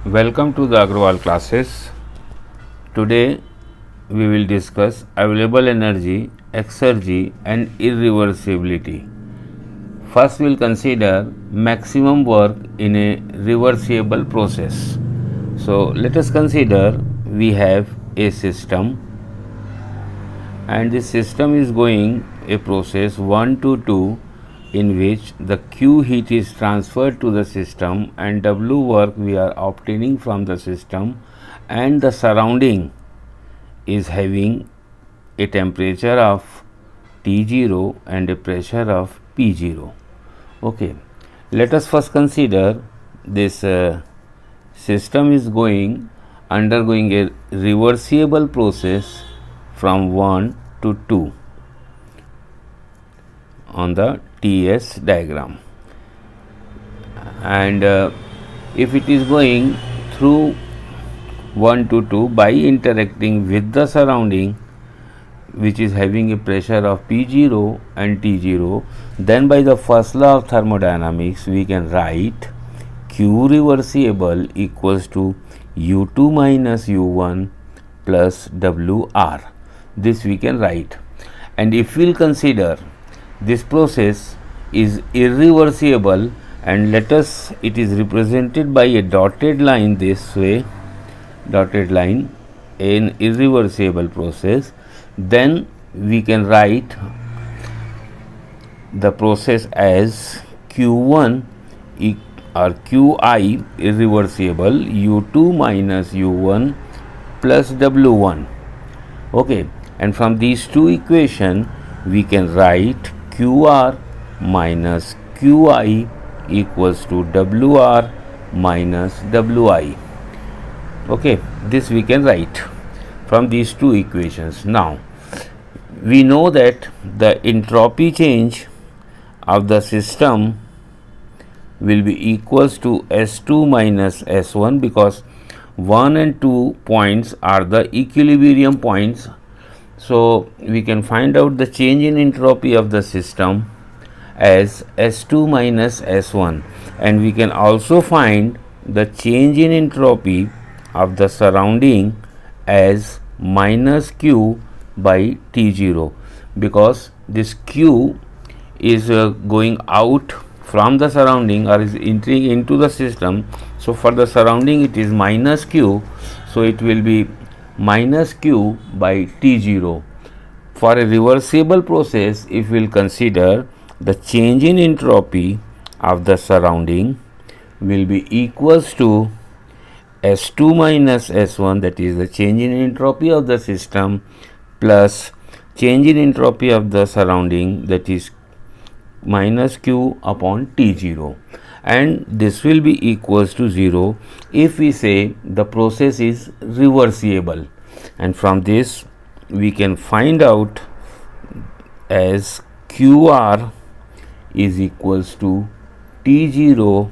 Welcome to the Agrawal classes. Today we will discuss available energy, exergy and irreversibility. First we will consider maximum work in a reversible process. So let us consider we have a system and this system is going a process 1 to 2 in which the Q heat is transferred to the system and W work we are obtaining from the system, and the surrounding is having a temperature of T0 and a pressure of P0. Okay, let us first consider this system is undergoing a reversible process from 1 to 2 on the TS diagram, and if it is going through 1 to 2 by interacting with the surrounding which is having a pressure of P0 and T0, then by the first law of thermodynamics we can write Q reversible equals to U2 minus U1 plus WR. This we can write, and if we will consider this process is irreversible, and let us it is represented by a dotted line this way, dotted line, an irreversible process, then we can write the process as Q1 or Qi irreversible U2 minus U1 plus W1. Okay, and from these two equations we can write QR minus Qi equals to WR minus WI. Okay, this we can write from these two equations. Now we know that the entropy change of the system will be equals to S2 minus S1, because 1 and 2 points are the equilibrium points. So we can find out the change in entropy of the system as S2 minus S1, and we can also find the change in entropy of the surrounding as minus Q by T0, because this Q is going out from the surrounding or is entering into the system. So for the surrounding it is minus Q, so it will be minus Q by T0. For a reversible process, if we will consider the change in entropy of the surrounding will be equals to S2 minus S1, that is the change in entropy of the system, plus change in entropy of the surrounding, that is minus Q upon T0, and this will be equals to 0 if we say the process is reversible, and from this we can find out as QR is equals to T0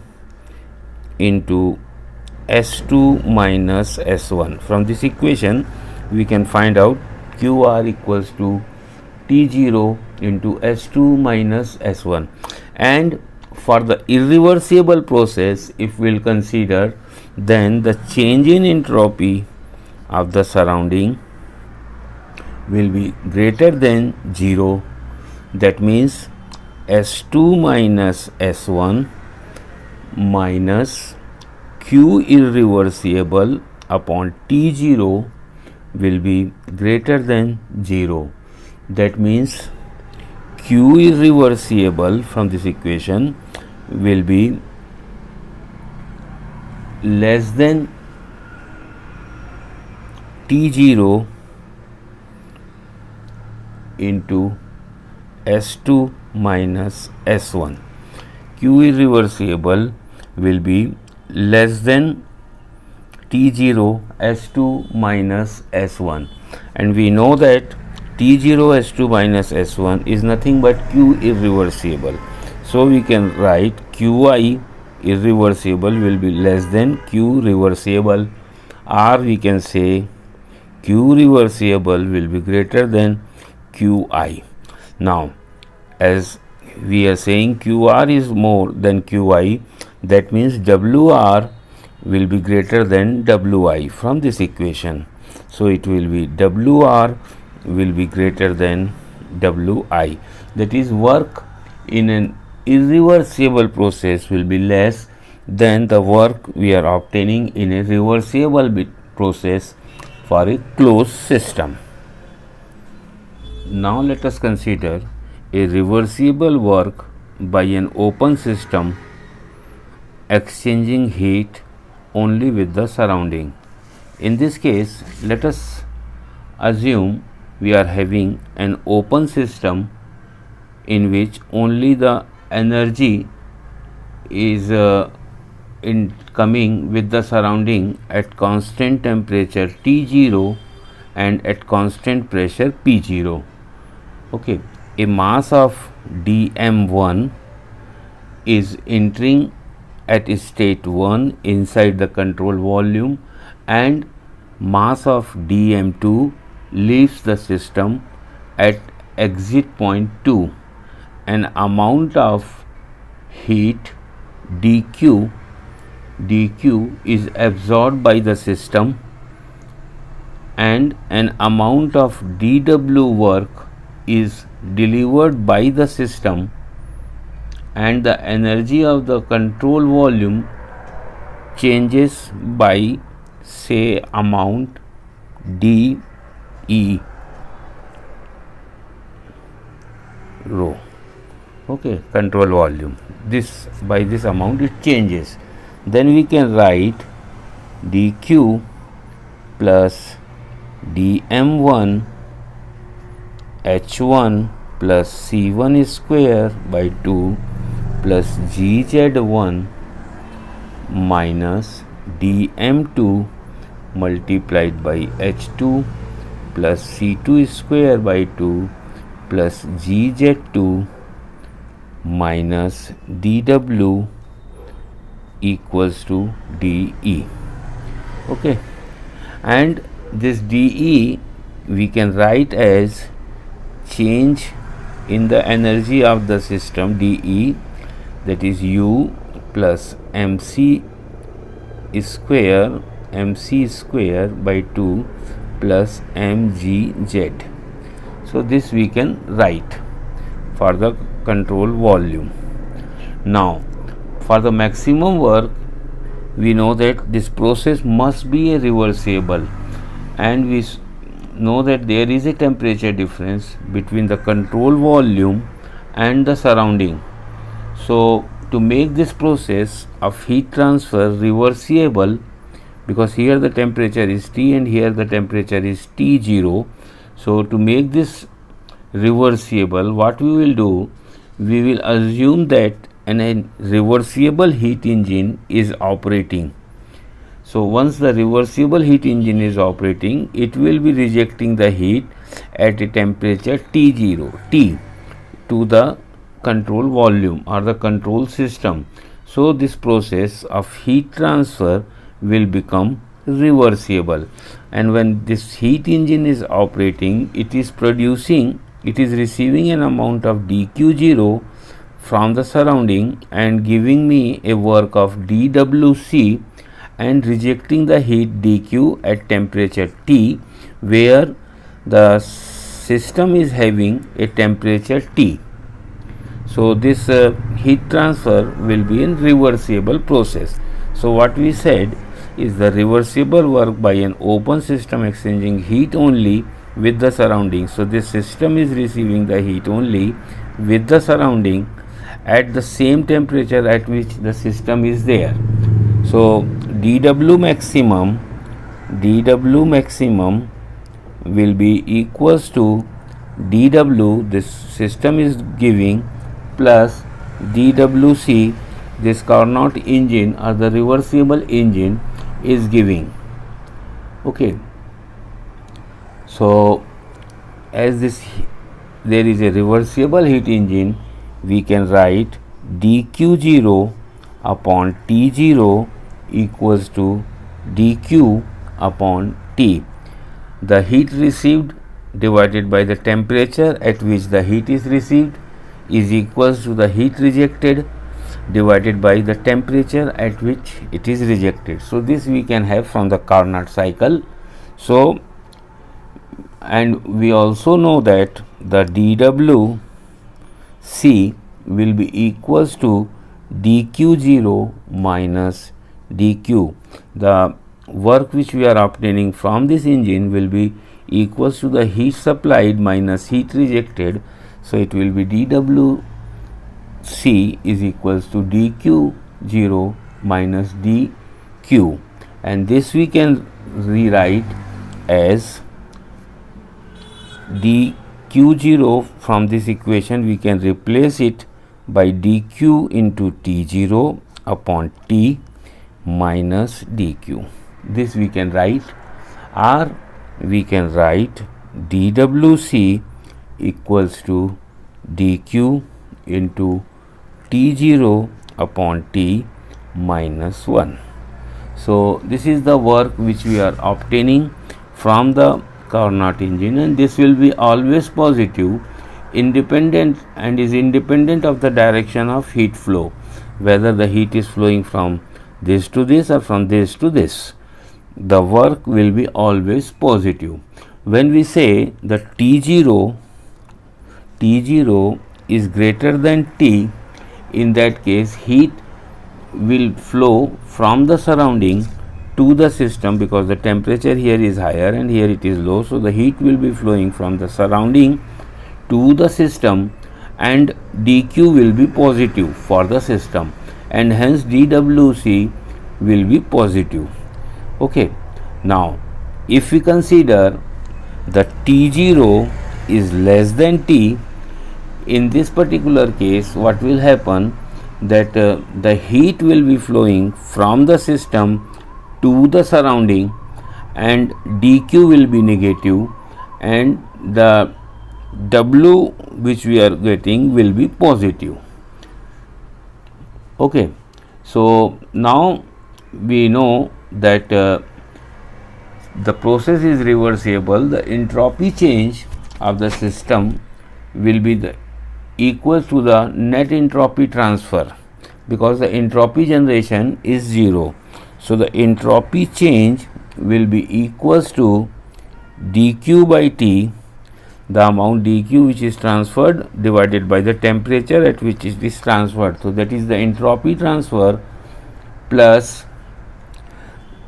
into S2 minus S1. From this equation we can find out QR equals to T0 into S2 minus S1, and for the irreversible process if we will consider, then the change in entropy of the surrounding will be greater than 0. That means S2 minus S1 minus Q irreversible upon T0 will be greater than 0. That means Q irreversible from this equation will be less than T0 into S2 minus S1. Q irreversible will be less than T0 S2 minus S1, and we know that T0 S2 minus S1 is nothing but Q irreversible. So we can write Qi irreversible will be less than Q reversible, or we can say Q reversible will be greater than Qi. Now as we are saying QR is more than Qi, that means WR will be greater than Wi from this equation. So it will be Wr will be greater than Wi. That is, work in an irreversible process will be less than the work we are obtaining in a reversible process for a closed system. Now let us consider a reversible work by an open system exchanging heat only with the surrounding. In this case, let us assume we are having an open system in which only the energy is coming with the surrounding at constant temperature T0 and at constant pressure P0. Okay, a mass of dm1 is entering at state 1 inside the control volume, and mass of dm2 leaves the system at exit point 2. An amount of heat dq is absorbed by the system, and an amount of dw work is delivered by the system, and the energy of the control volume changes by, say, amount dE rho. Okay, control volume, this by this amount it changes. Then we can write dq plus dm1 h1 plus c1 square by 2 plus gz1 minus dm2 multiplied by h2 plus c2 square by 2 plus gz2 minus dw equals to dE. Okay, and this dE we can write as change in the energy of the system dE, that is U plus mc square by 2 plus mgz. So this we can write for the control volume. Now for the maximum work, we know that this process must be a reversible, and we know that there is a temperature difference between the control volume and the surrounding. So to make this process of heat transfer reversible, because here the temperature is T and here the temperature is T0, so to make this reversible, what we will do, we will assume that a reversible heat engine is operating. So once the reversible heat engine is operating, it will be rejecting the heat at a temperature T to the control volume or the control system. So this process of heat transfer will become reversible, and when this heat engine is operating, it is receiving an amount of dq0 from the surrounding and giving me a work of dwc and rejecting the heat dq at temperature T, where the system is having a temperature T. So this heat transfer will be in reversible process. So what we said is the reversible work by an open system exchanging heat only with the surrounding. So this system is receiving the heat only with the surrounding at the same temperature at which the system is there. So dw maximum will be equals to dw this system is giving plus dwc this Carnot engine or the reversible engine is giving. Okay, so as there is a reversible heat engine, we can write dq0 upon T0 equals to dq upon T. The heat received divided by the temperature at which the heat is received is equals to the heat rejected, divided by the temperature at which it is rejected. So this we can have from the Carnot cycle. So, and we also know that the dWc will be equals to dQ0 minus dQ. The work which we are obtaining from this engine will be equals to the heat supplied minus heat rejected. So it will be dWc is equals to dQ0 minus dQ, and this we can rewrite as dQ0. From this equation we can replace it by dQ into T0 upon T minus dQ. This we can write, or we can write dWc equals to dQ into T0 upon T minus 1. So this is the work which we are obtaining from the Carnot engine, and this will be always positive, independent, and is independent of the direction of heat flow, whether the heat is flowing from this to this or from this to this. The work will be always positive. When we say that T0 is greater than T, in that case heat will flow from the surrounding to the system, because the temperature here is higher and here it is low. So the heat will be flowing from the surrounding to the system, and dQ will be positive for the system, and hence dWc will be positive. Okay. Now if we consider that T0 is less than T, in this particular case what will happen, that the heat will be flowing from the system to the surrounding, and dQ will be negative, and the W which we are getting will be positive. Okay. So now we know that the process is reversible. The entropy change of the system will be equal to the net entropy transfer, because the entropy generation is 0. So the entropy change will be equals to dQ by T, the amount dQ which is transferred divided by the temperature at which it is transferred. So that is the entropy transfer plus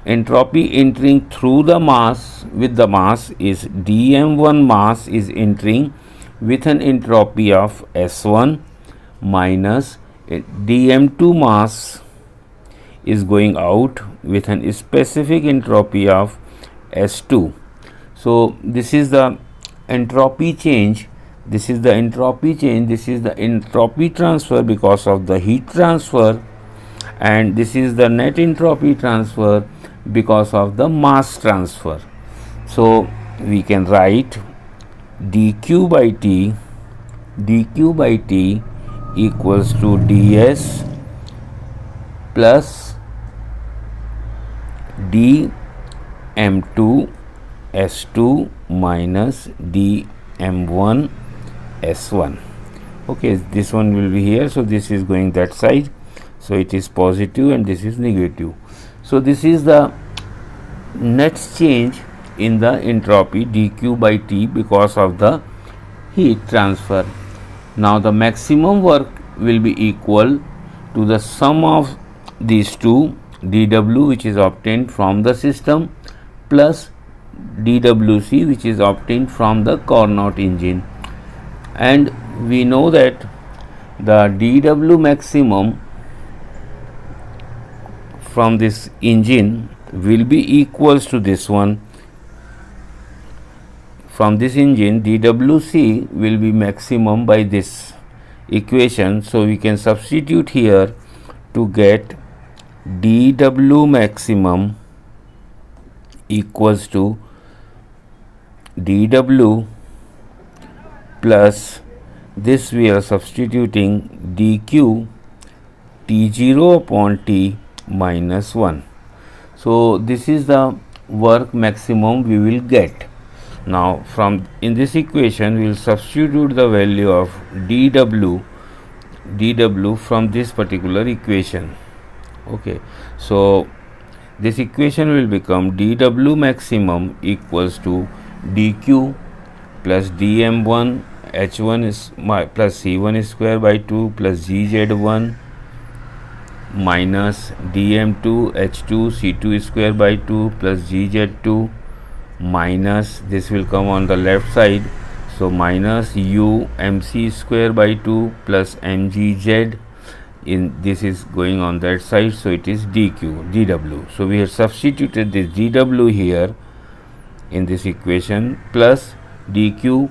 entropy entering through the mass with the mass is dm1 mass is entering with an entropy of S1 minus dm2 mass is going out with an specific entropy of S2. So this is the entropy change, this is the entropy change, this is the entropy transfer because of the heat transfer, and this is the net entropy transfer because of the mass transfer. So we can write dQ by T equals to ds plus dm2 S2 minus dm1 S1. Okay, this one will be here, so this is going that side, so it is positive and this is negative. So this is the net change in the entropy dQ by T because of the heat transfer. Now the maximum work will be equal to the sum of these two, dW which is obtained from the system plus dWc which is obtained from the Carnot engine, and we know that the dW maximum from this engine will be equals to this one. From this engine dWc will be maximum by this equation, so we can substitute here to get dW maximum equals to dW plus this we are substituting dQ T0 upon T minus 1. So this is the work maximum we will get. Now from in this equation we will substitute the value of dW dw from this particular equation. Okay, so this equation will become dw maximum equals to dq plus dm1 h1 is plus c1 square by 2 plus gz1 minus dm2 h2 c2 square by 2 plus gz2 minus, this will come on the left side, so minus u mc square by 2 plus mgz, in this is going on that side, so it is dw. So we have substituted this dw here in this equation plus dq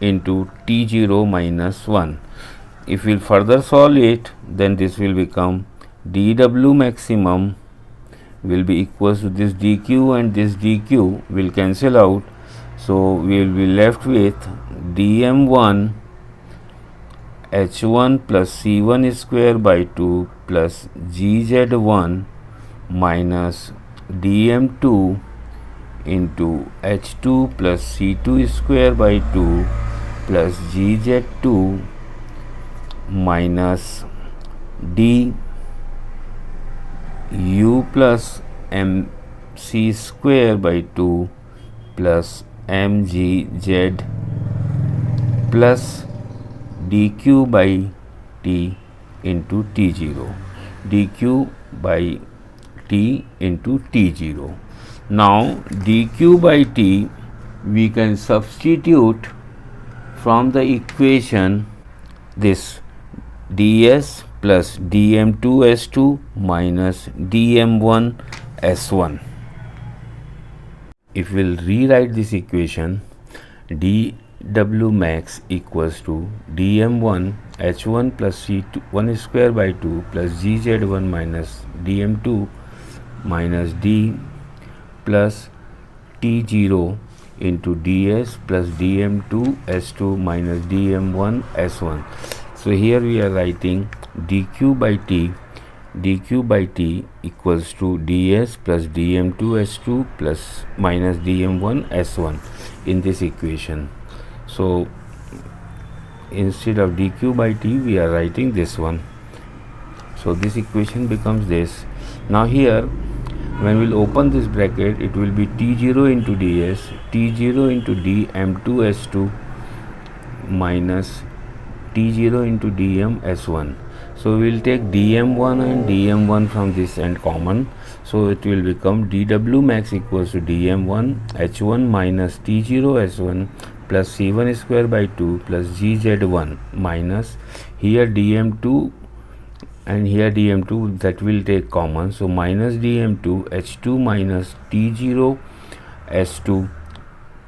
into t0 minus 1. If we will further solve it, then this will become dw maximum will be equals to this dq, and this dq will cancel out, so we will be left with dm1 h1 plus c1 square by 2 plus gz1 minus dm2 into h2 plus c2 square by 2 plus gz2 minus d u plus mc square by 2 plus mgz plus dq by t into t0, dq by t into t0. Now dq by t we can substitute from the equation this ds plus dm2 s2 minus dm1 s1. If we will rewrite this equation, dw max equals to dm1 h1 plus c1 square by 2 plus gz1 minus dm2 minus d plus t0 into ds plus dm2 s2 minus dm1 s1. So here we are writing dq by t equals to ds plus dm2 s2 plus minus dm1 s1 in this equation. So instead of dq by t we are writing this one. So this equation becomes this. Now here when we will open this bracket, it will be t0 into ds, t0 into dm2 s2 minus t0 into dm s1. So we will take dm1 and dm1 from this end common, so it will become dw max equals to dm1 h1 minus t0 s1 plus c1 square by 2 plus gz1 minus here dm2 and here dm2, that will take common, so minus dm2 h2 minus t0 s2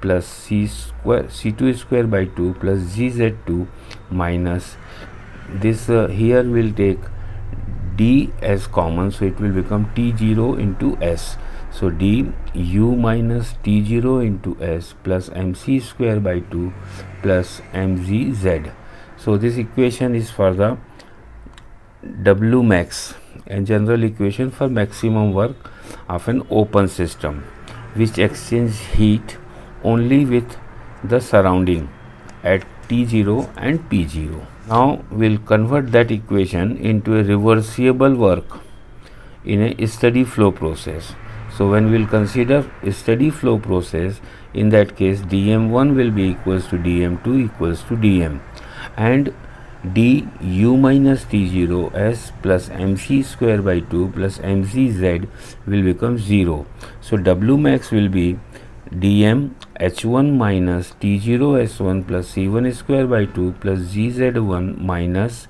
plus c2 square by 2 plus gz2 minus this here will take d as common, so it will become t0 into s, so d u minus t0 into s plus mc square by 2 plus mgz. So this equation is for the W max, a general equation for maximum work of an open system which exchange heat only with the surrounding at T0 and P0. Now we'll convert that equation into a reversible work in a steady flow process. So when we'll consider a steady flow process, in that case dm1 will be equals to dm2 equals to dm, and du minus t0 s plus mc square by 2 plus mcz will become 0. So w max will be dm h1 minus t0 s1 plus c1 square by 2 plus gz1 minus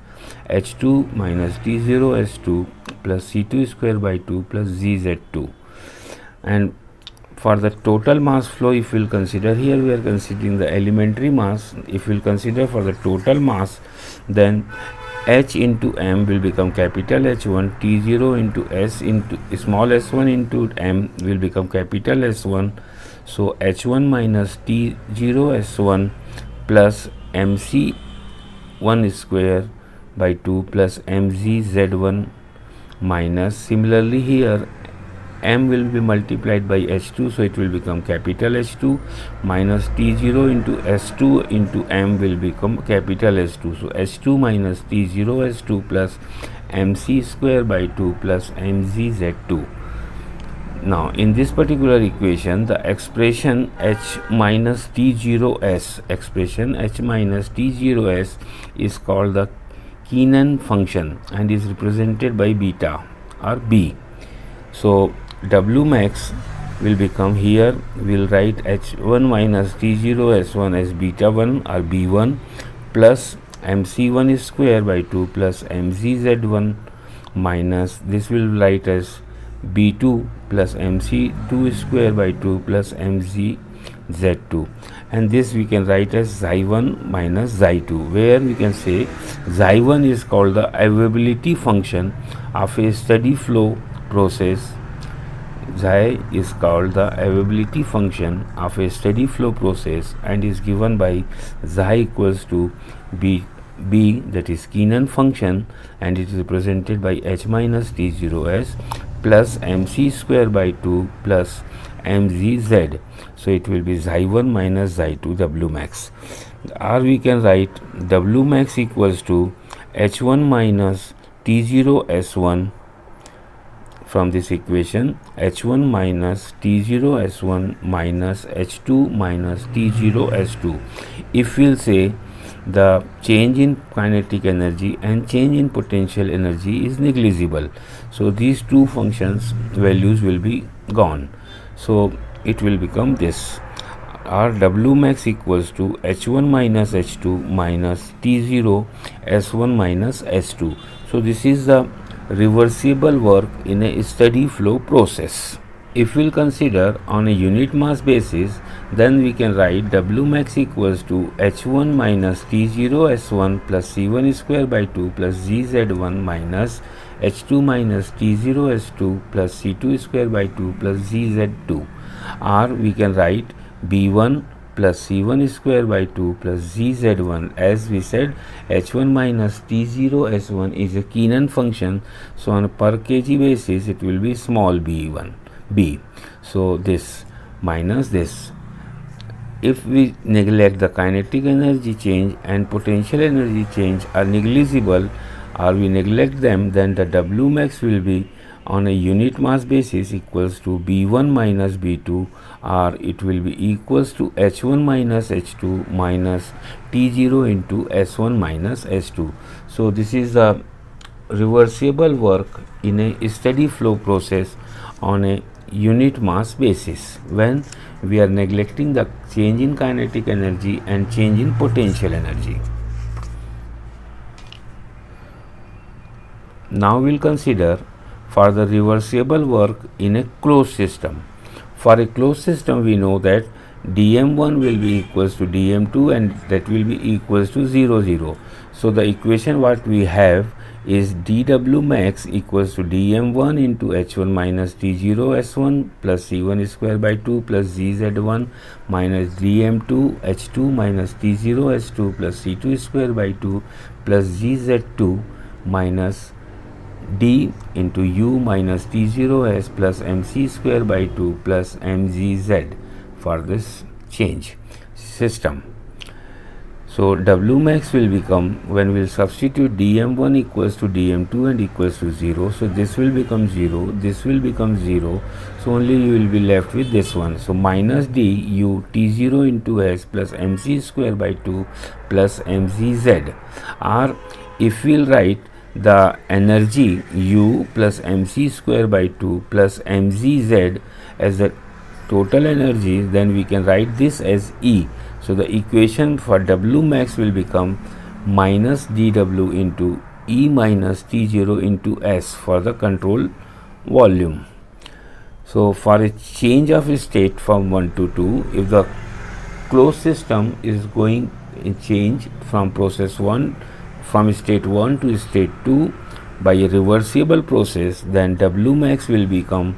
h2 minus t0 s2 plus c2 square by 2 plus gz2. And for the total mass flow, if we will consider, here we are considering the elementary mass. If we will consider for the total mass, then h into m will become capital H1, T0 into s into small s1 into m will become capital S1. So H1 minus T0 S1 plus MC1 square by 2 plus MZ Z1 minus, similarly here m will be multiplied by h2, so it will become capital H2, minus T0 into S2 into m will become capital S2. So H2 minus T0 S2 plus mc square by 2 plus mzz2. Now in this particular equation, the expression h minus T0s, is called the Keenan function and is represented by beta or b. So W max will become, here we will write h1 minus T0s1 as beta 1 or b1 plus mc1 square by 2 plus mzz1 minus, this will write as b2 plus mc2 square by 2 plus mzz2, and this we can write as xi1 minus xi2, where we can say xi1 is called the availability function of a steady flow process. Xi is called the availability function of a steady flow process and is given by xi equals to b, that is Keenan function, and it is represented by h minus T0s plus mc square by 2 plus mzz. So it will be xi1 minus xi2 W max, or we can write W max equals to h1 minus T0s1. From this equation, h1 minus T0s1 minus h2 minus T0s2. If we'll say the change in kinetic energy and change in potential energy is negligible, so these two functions values will be gone. So it will become this, our W max equals to h1 minus h2 minus T0 s1 minus s2. So this is the reversible work in a steady flow process. If we'll consider on a unit mass basis, then we can write W max equals to h1 minus T0 s1 plus c1 square by 2 plus zz1 minus h2 minus T0 s2 plus c2 square by 2 plus zz2, or we can write b1 plus c1 square by 2 plus zz1. As we said, h1 minus T0 s1 is a Keenan function, so on a per kg basis it will be small b. So this minus this. If we neglect the kinetic energy change and potential energy change are negligible, or we neglect them, then the W max will be on a unit mass basis equals to b1 minus b2, or it will be equals to h1 minus h2 minus T0 into s1 minus s2. So this is the reversible work in a steady flow process on a unit mass basis when we are neglecting the change in kinetic energy and change in potential energy. Now we will consider for the reversible work in a closed system. For a closed system, we know that dm1 will be equals to dm2 and that will be equals to 0, 0. So the equation what we have is dw max equals to dm1 into h1 minus T0 s1 plus c1 square by 2 plus zz1 minus dm2 h2 minus T0 s2 plus c2 square by 2 plus zz2 minus d into u minus T0s plus mc square by 2 plus mgz for this change system. So W max will become, when we will substitute dm1 equals to dm2 and equals to 0, so this will become 0, this will become 0, so only you will be left with this one. So minus d u T0 into s plus mc square by 2 plus mgz, or if we will write the energy u plus mc square by 2 plus mgz as the total energy, then we can write this as E. So the equation for W max will become minus dw into E minus T0 into S for the control volume. So for a change of state from 1 to 2, if the closed system is going in change from process 1 from state 1 to state 2 by a reversible process, then W max will become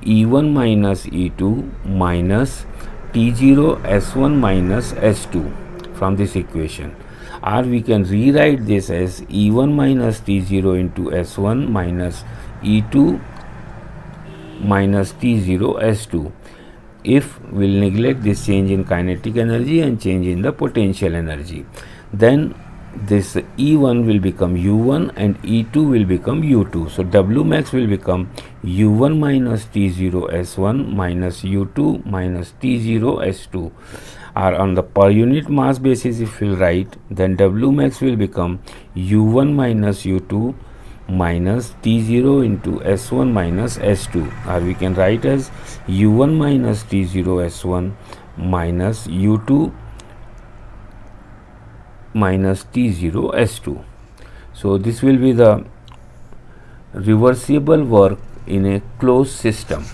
E1 minus E2 minus T0 S1 minus S2 from this equation, or we can rewrite this as E1 minus T0 into S1 minus E2 minus T0 S2. If we'll neglect this change in kinetic energy and change in the potential energy, then this E1 will become U1 and E2 will become U2. So W max will become U1 minus T0 S1 minus U2 minus T0 S2. Or on the per unit mass basis, if we'll write, then W max will become U1 minus U2 minus T0 into S1 minus S2, or we can write as U1 minus T0 S1 minus U2 minus T0 S2. So this will be the reversible work in a closed system.